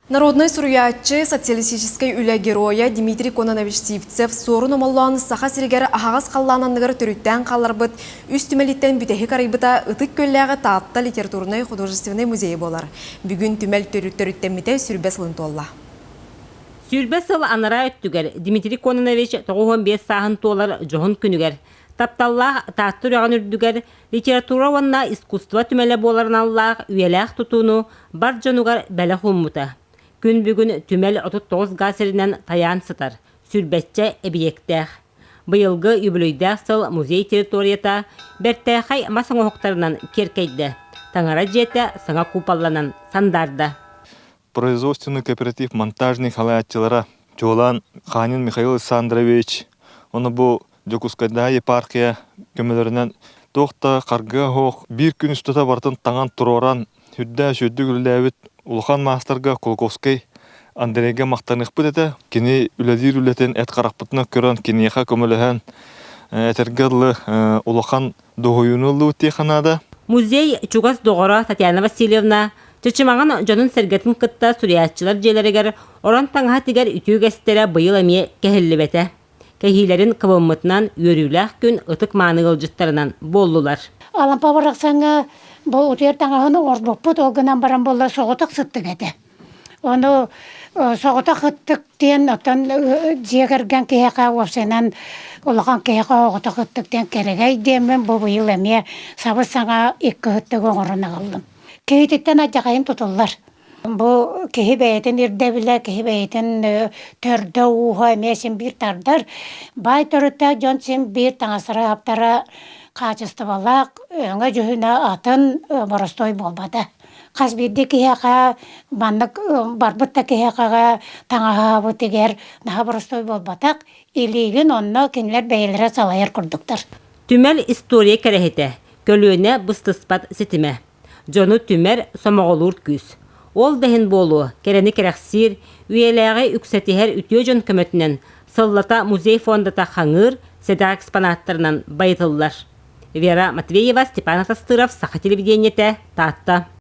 Народный суруячы социалистической үля героя Дмитрий Кононович Сивцев сорун омоллуан саха сиригер ахагас қаллананныгар түріттен қаларбыт үстімеліттен бүтехи карайбыта ытык көлләғы таатта литературный художественный музей болар. Бүгін түмел түріттен мите сүрбес лынтолла. Сүрбес ыл анара өттүгер Дмитрий Кононович 95 сағын толар жоғын күнігер. Тапталлах тааттыр яған үрдүгер литература ванна искусство түмеле боларын аллах үйеләқ тұтуну бар жонугар бәлі хуммута. Күн бүгін түмел 39 ғасырынан таян сытар, сүрбетче объекттәқ. Бұйылғы юбилейдәқ сыл музей территорията бәртәқай масың оқтарынан керкейді. Таңара жете сыңа купалланан сандарды. Производственный кооператив монтажный халатчылара Жолан Ханин Михаил Александрович, оны бұл Жокускайда епархия көмелерінен тоқта қарғы хоқ бір күн үстіта бартын таңан тұроран хүдді шөдді күлдәвіт Улахан мастарға Колковский Андрейге мақтанық бұд әді. Кені үләдер үләтен әт қарақпытына көрін кенеға көміліген әтергерлі Улахан доғойынулы өтте қанады. Музей Чугас доғыра Татьяна Васильевна Чычымаған жонын сәргетін қытта сүриятчылар желерігер оран таңға тегер үтіг әстері бұйыл әме кәхілі бәті. Кәхилерін қыбымытынан өріләқ күн ұтық маңығыл жыттарынан болулар. Алампа барақсаңа бұл ұтер таңағыны орбоппыт оғынан баран болла соғытық сыттық әді. Оны соғытық ыттықтен отын жегерген кейеқа офсенен олған кейеқа оғытық ыттықтен керегей демен бұл бұйыл әме сабыз саңа екі ыттық оңырына қалдым. Кейтеттен ажақайын тұтылар. Бұл кейі бәйтін үрдәбілі, кейі бәйтін түрді уға әмесін бір тардар. Бай түрітті жон сен бір таңасыра аптара қачысты балақ, өңі жүхіна атын боростой болбады. Қаз бірді кейіға, бандық барбытта кейіға таңаға бұтығер наға боростой болбадық, илігін онына кенілер бәйлері салайыр күрдіктір. Түмел история кәрәхеті, көлуіне бұстыспат сетіме. Жону түмер сомоғылыр күз. Ол дәхін болу, кәрәні кәрәқсір, үйеләғі үксәтігер үтіо жон көмөтінен сыллата музей фондата қаңыр, седа экспонаттарынан байытылылар. Вера Матвеева, Степан Атастыров, Саха телевидениеті, Таатта.